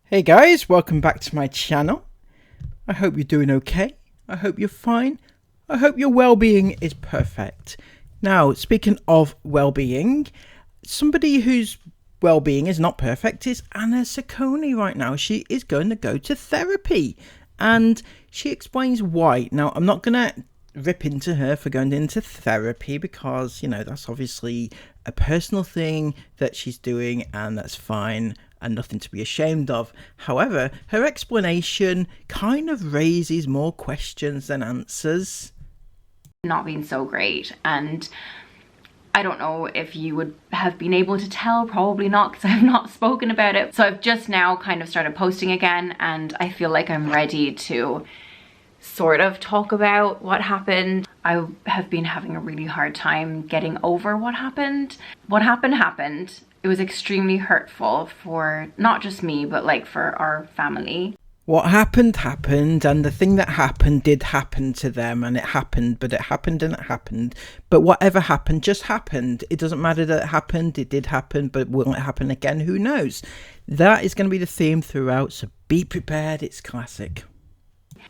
Hey guys, welcome back to my channel. I hope you're doing okay. I hope you're fine. I hope your well-being is perfect. Now, speaking of well-being, somebody whose well-being is not perfect is Anna SACCONE right now. She is going to go to therapy and she explains why. Now, I'm not going to rip into her for going into therapy because, you know, that's obviously a personal thing that she's doing and that's fine and nothing to be ashamed of. However, her explanation kind of raises more questions than answers. Not been so great, and I don't know if you would have been able to tell, probably not, because I've not spoken about it. So I've just now kind of started posting again, and I feel like I'm ready to sort of talk about what happened. I have been having a really hard time getting over what happened. What happened. It was extremely hurtful for not just me, but like for our family. What happened, and the thing that happened did happen to them, and it happened, but it happened and it happened. But whatever happened just happened. It doesn't matter that it happened, it did happen, but will it happen again? Who knows? That is going to be the theme throughout, so be prepared, it's classic.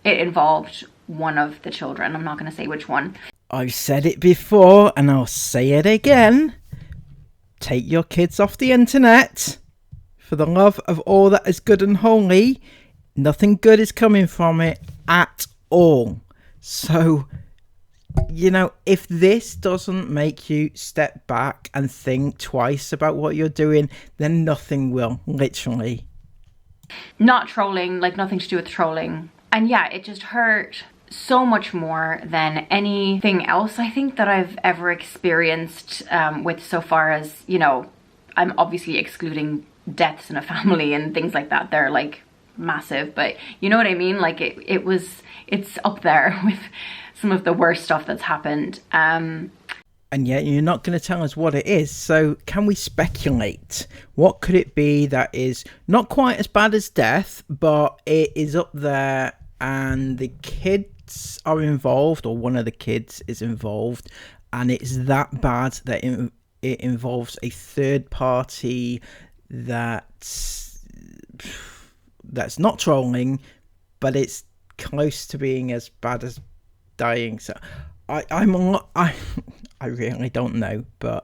It involved one of the children, I'm not going to say which one. I've said it before, and I'll say it again. Take your kids off the internet. For the love of all that is good and holy, nothing good is coming from it at all. So, you know, if this doesn't make you step back and think twice about what you're doing, then nothing will, literally. Not trolling, like nothing to do with trolling. And yeah, it just hurt so much more than anything else I think that I've ever experienced with, so far as, you know, I'm obviously excluding deaths in a family and things like that. They're like massive, but you know what I mean? Like it's up there with some of the worst stuff that's happened. And yet you're not going to tell us what it is. So can we speculate? What could it be that is not quite as bad as death, but it is up there and the kids are involved, or one of the kids is involved, and it's that bad that it involves a third party that's not trolling, but it's close to being as bad as dying. So I really don't know, but.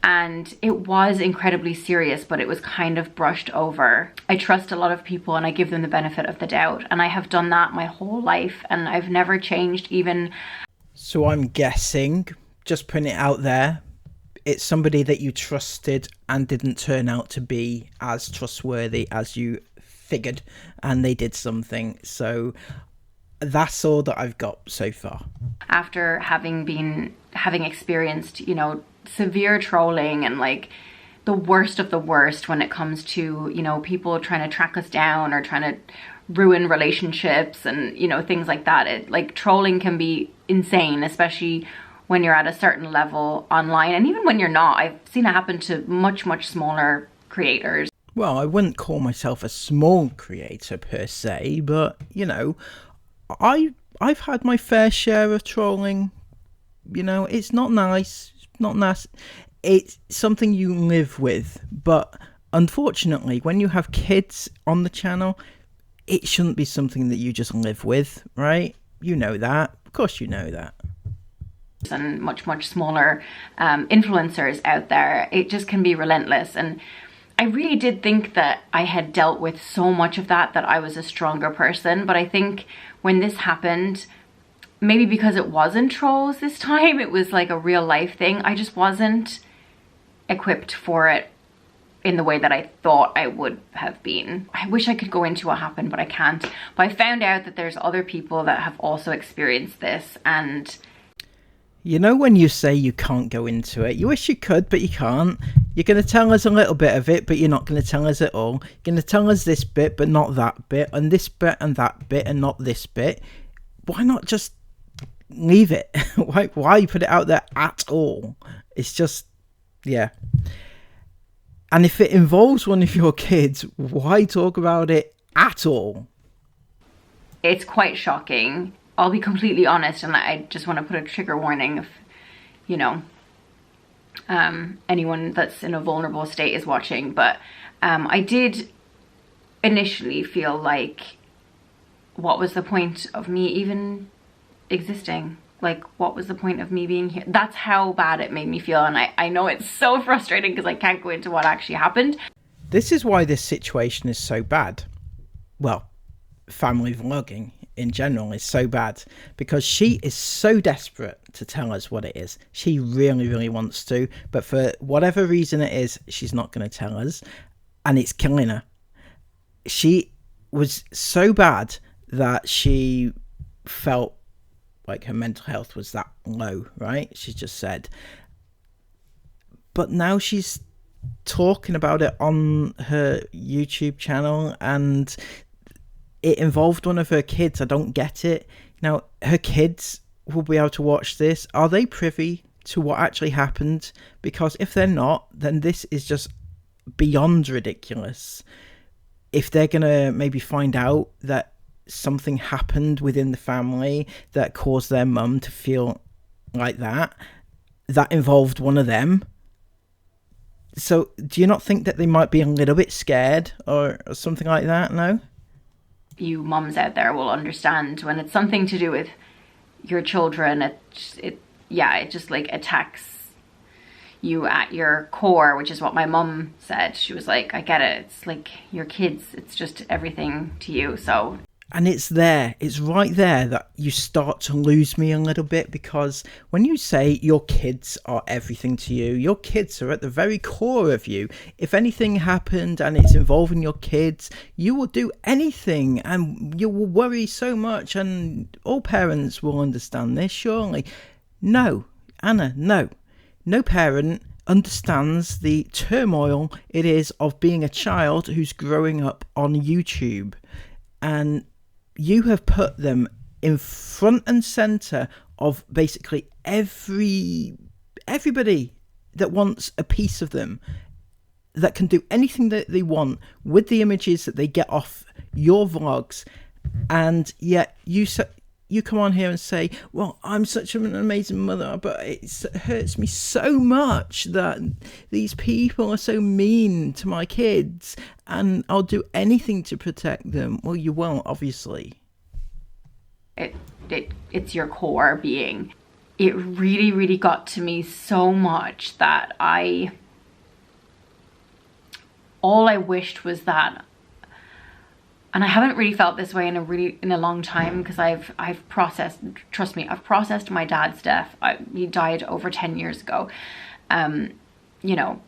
And it was incredibly serious, but it was kind of brushed over. I trust a lot of people and I give them the benefit of the doubt, and I have done that my whole life and I've never changed even. So I'm guessing, just putting it out there, it's somebody that you trusted and didn't turn out to be as trustworthy as you figured, and they did something. So that's all that I've got so far. After having experienced, you know, severe trolling and like the worst of the worst when it comes to, you know, people trying to track us down or trying to ruin relationships and, you know, things like that. It, like, trolling can be insane, especially when you're at a certain level online, and even when you're not. I've seen it happen to much smaller creators. Well, I wouldn't call myself a small creator per se, but, you know, I've had my fair share of trolling. You know, it's not nice. It's not nice. It's something you live with. But unfortunately, when you have kids on the channel, it shouldn't be something that you just live with, right? You know that. Of course you know that. And much smaller influencers out there, it just can be relentless. And I really did think that I had dealt with so much of that I was a stronger person. But I think when this happened, maybe because it wasn't trolls this time, it was like a real life thing, I just wasn't equipped for it in the way that I thought I would have been. I wish I could go into what happened, but I can't. But I found out that there's other people that have also experienced this, and you know, when you say you can't go into it, you wish you could, but you can't. You're going to tell us a little bit of it, but you're not going to tell us it all. You're going to tell us this bit, but not that bit, and this bit and that bit, and not this bit. Why not just leave it? Why put it out there at all? It's just, yeah. And if it involves one of your kids, why talk about it at all? It's quite shocking. I'll be completely honest, and I just want to put a trigger warning if, you know, anyone that's in a vulnerable state is watching. But I did initially feel like, what was the point of me even existing? Like, what was the point of me being here? That's how bad it made me feel. And I know it's so frustrating because I can't go into what actually happened. This is why this situation is so bad. Well, family vlogging in general is so bad because she is so desperate to tell us what it is. She really, really wants to, but for whatever reason it is, she's not going to tell us, and it's killing her. She was so bad that she felt like her mental health was that low, right? She just said. But now she's talking about it on her YouTube channel, and it involved one of her kids. I don't get it. Now, her kids will be able to watch this. Are they privy to what actually happened? Because if they're not, then this is just beyond ridiculous. If they're going to maybe find out that something happened within the family that caused their mum to feel like that involved one of them. So do you not think that they might be a little bit scared or something like that? No? You mums out there will understand when it's something to do with your children, it just like attacks you at your core, which is what my mum said. She was like, I get it. It's like your kids. It's just everything to you. So. And it's right there that you start to lose me a little bit, because when you say your kids are everything to you, your kids are at the very core of you. If anything happened and it's involving your kids, you will do anything and you will worry so much, and all parents will understand this, surely. No, Anna, no. No parent understands the turmoil it is of being a child who's growing up on YouTube. And you have put them in front and center of basically everybody that wants a piece of them, that can do anything that they want with the images that they get off your vlogs. And yet you come on here and say, well, I'm such an amazing mother, but it hurts me so much that these people are so mean to my kids and I'll do anything to protect them. Well, you won't, obviously. It's your core being. It really, really got to me so much that all I wished was that. And I haven't really felt this way in a long time, because I've processed, trust me, I've processed my dad's death. He died over 10 years ago. You know,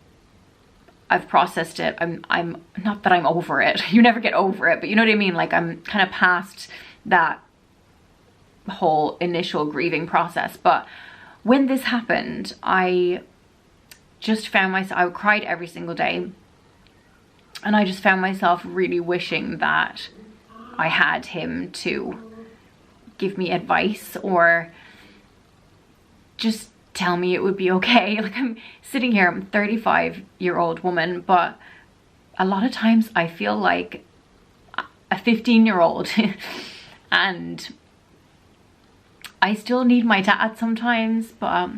I've processed it. I'm not that I'm over it. You never get over it, but you know what I mean? Like, I'm kind of past that whole initial grieving process. But when this happened, I just found myself, I cried every single day. And I just found myself really wishing that I had him to give me advice or just tell me it would be okay. Like, I'm sitting here, I'm a 35-year-old woman, but a lot of times I feel like a 15-year-old and I still need my dad sometimes. But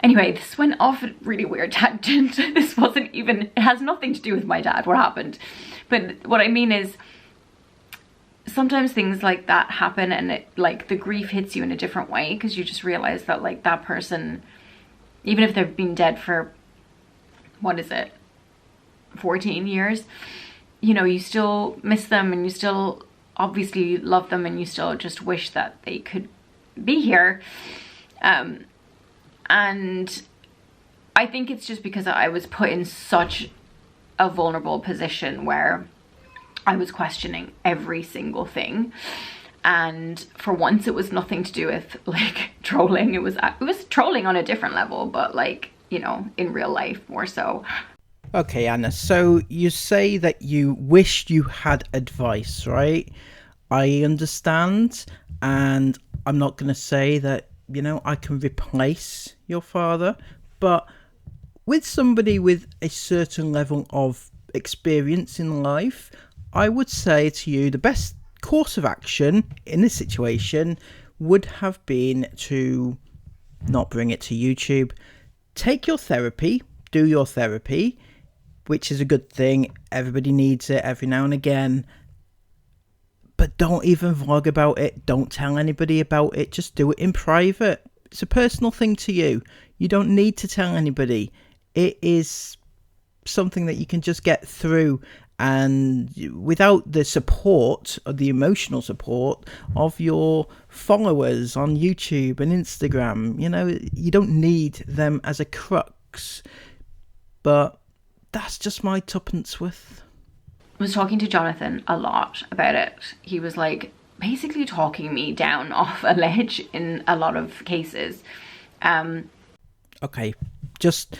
anyway, this went off a really weird tangent. This wasn't even, it has nothing to do with my dad, what happened. But what I mean is, sometimes things like that happen and it, like, the grief hits you in a different way, because you just realize that, like, that person, even if they've been dead for, 14 years, you know, you still miss them and you still obviously love them and you still just wish that they could be here. And I think it's just because I was put in such a vulnerable position where I was questioning every single thing. And for once, it was nothing to do with, like, trolling. It was trolling on a different level, but, like, you know, in real life more so. Okay, Anna, so you say that you wished you had advice, right? I understand, and I'm not going to say that, you know, I can replace your father, but with somebody with a certain level of experience in life, I would say to you the best course of action in this situation would have been to not bring it to YouTube. Take your therapy, do your therapy which is a good thing. Everybody needs it every now and again. But don't even vlog about it. Don't tell anybody about it. Just do it in private. It's a personal thing to you. You don't need to tell anybody. It is something that you can just get through, and without the support, or the emotional support of your followers on YouTube and Instagram, you don't need them as a crux. But that's just my tuppence worth. Was talking to Jonathan a lot about it. He was like basically talking me down off a ledge in a lot of cases. Okay, just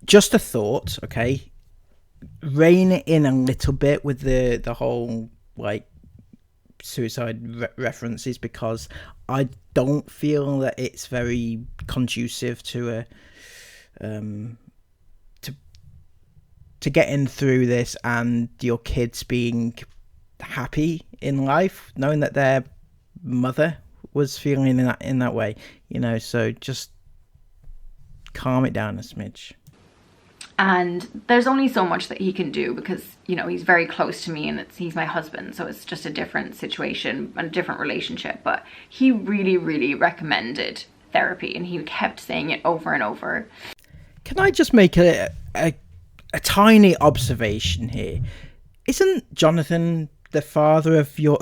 a thought, okay? Rein it in a little bit with the whole like suicide references, because I don't feel that it's very conducive to to getting through this and your kids being happy in life, knowing that their mother was feeling in that way, so just calm it down a smidge. And there's only so much that he can do, because he's very close to me, and he's my husband, so it's just a different situation and a different relationship. But he really, really recommended therapy, and he kept saying it over and over. Can I just make a tiny observation here? Isn't Jonathan the father of your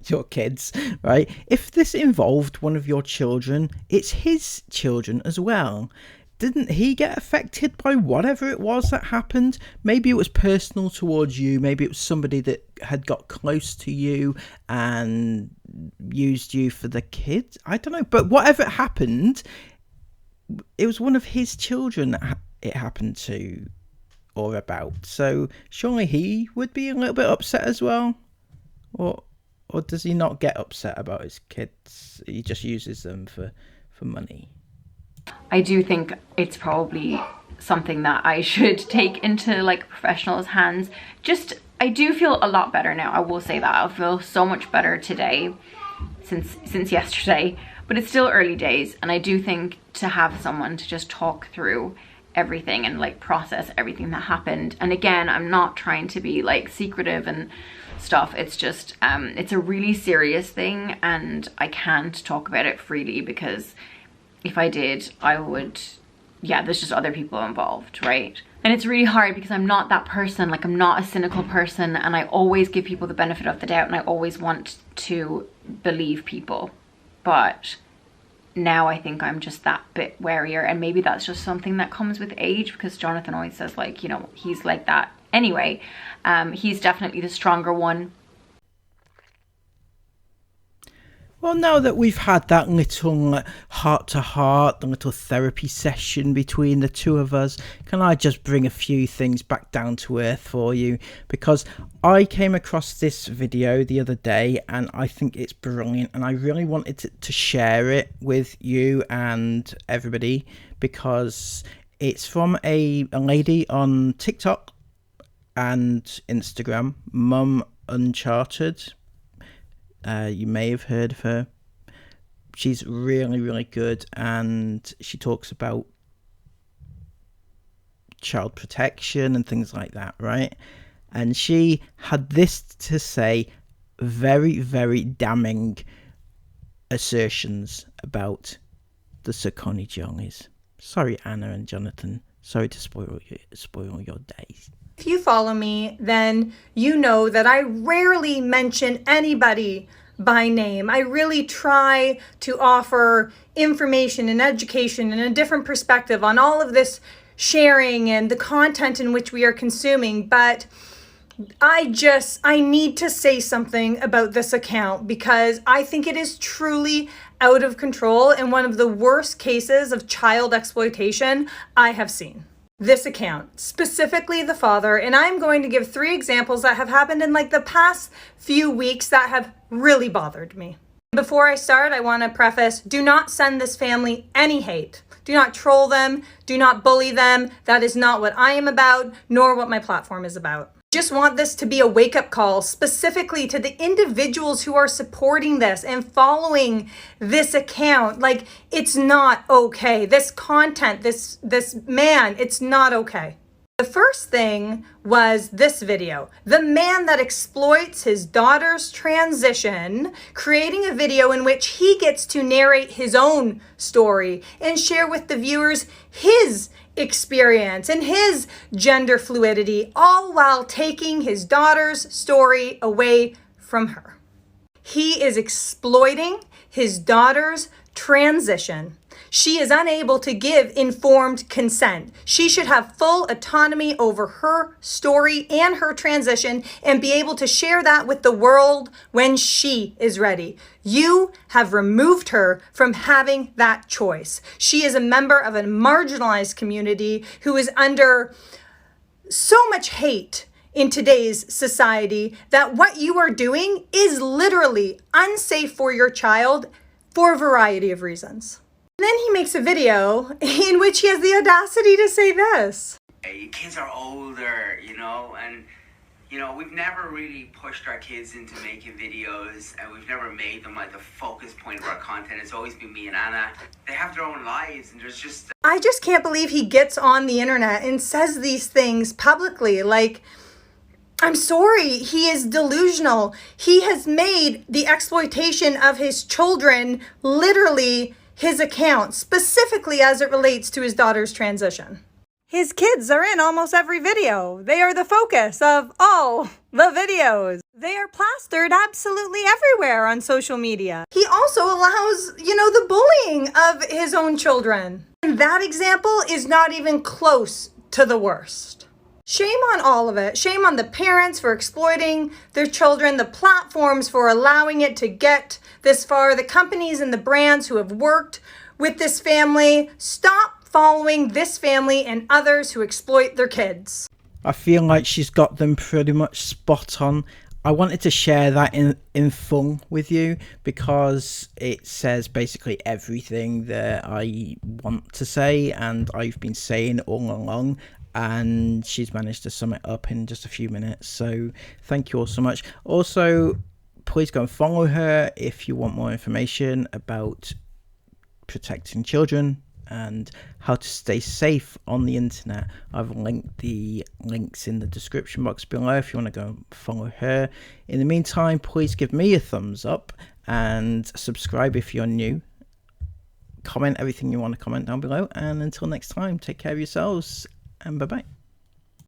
your kids, right? If this involved one of your children, it's his children as well. Didn't he get affected by whatever it was that happened? Maybe it was personal towards you. Maybe it was somebody that had got close to you and used you for the kids. I don't know. But whatever happened, it was one of his children that it happened to or about. So surely he would be a little bit upset as well. Or does he not get upset about his kids? He just uses them for money. I do think it's probably something that I should take into like professionals' hands. I do feel a lot better now. I will say that I feel so much better today since yesterday, but it's still early days, and I do think to have someone to just talk through everything and like process everything that happened. And again, I'm not trying to be like secretive and stuff. It's just it's a really serious thing, and I can't talk about it freely, because if I did, I would, there's just other people involved, right? And it's really hard because I'm not that person. Like, I'm not a cynical person, and I always give people the benefit of the doubt, and I always want to believe people. But now I think I'm just that bit warier, and maybe that's just something that comes with age, because Jonathan always says, like, he's like that anyway. He's definitely the stronger one. Well, now that we've had that little heart-to-heart, the little therapy session between the two of us, can I just bring a few things back down to earth for you? Because I came across this video the other day, and I think it's brilliant, and I really wanted to share it with you and everybody, because it's from a lady on TikTok and Instagram, Mum Uncharted. You may have heard of her. She's really, really good, and she talks about child protection and things like that, right? And she had this to say, very, very damning assertions about the SACCONE JOLYs. Sorry, Anna and Jonathan. Sorry to spoil your days. If you follow me, then you know that I rarely mention anybody by name. I really try to offer information and education and a different perspective on all of this sharing and the content in which we are consuming. But I need to say something about this account, because I think it is truly out of control and one of the worst cases of child exploitation I have seen. This account, specifically the father, and I'm going to give 3 examples that have happened in like the past few weeks that have really bothered me. Before I start, I want to preface, do not send this family any hate. Do not troll them. Do not bully them. That is not what I am about, nor what my platform is about. Just want this to be a wake-up call specifically to the individuals who are supporting this and following this account. Like, it's not okay. This content, this man, it's not okay. The first thing was this video. The man that exploits his daughter's transition, creating a video in which he gets to narrate his own story and share with the viewers his experience and his gender fluidity, all while taking his daughter's story away from her. He is exploiting his daughter's transition. She is unable to give informed consent. She should have full autonomy over her story and her transition and be able to share that with the world when she is ready. You have removed her from having that choice. She is a member of a marginalized community who is under so much hate in today's society that what you are doing is literally unsafe for your child for a variety of reasons. Then he makes a video in which he has the audacity to say this. Kids are older, and we've never really pushed our kids into making videos, and we've never made them like the focus point of our content. It's always been me and Anna. They have their own lives, and there's just... I just can't believe he gets on the internet and says these things publicly. Like, I'm sorry, he is delusional. He has made the exploitation of his children literally his account, specifically as it relates to his daughter's transition. His kids are in almost every video. They are the focus of all the videos. They are plastered absolutely everywhere on social media. He also allows, the bullying of his own children. And that example is not even close to the worst. Shame on all of it. Shame on the parents for exploiting their children, the platforms for allowing it to get this far, the companies and the brands who have worked with this family. Stop following this family and others who exploit their kids. I feel like she's got them pretty much spot on. I wanted to share that in full with you because it says basically everything that I want to say and I've been saying all along. And she's managed to sum it up in just a few minutes. So thank you all so much. Also, please go and follow her if you want more information about protecting children and how to stay safe on the internet. I've linked the links in the description box below if you want to go and follow her. In the meantime, please give me a thumbs up and subscribe if you're new. Comment everything you want to comment down below. And until next time, take care of yourselves. And bye-bye.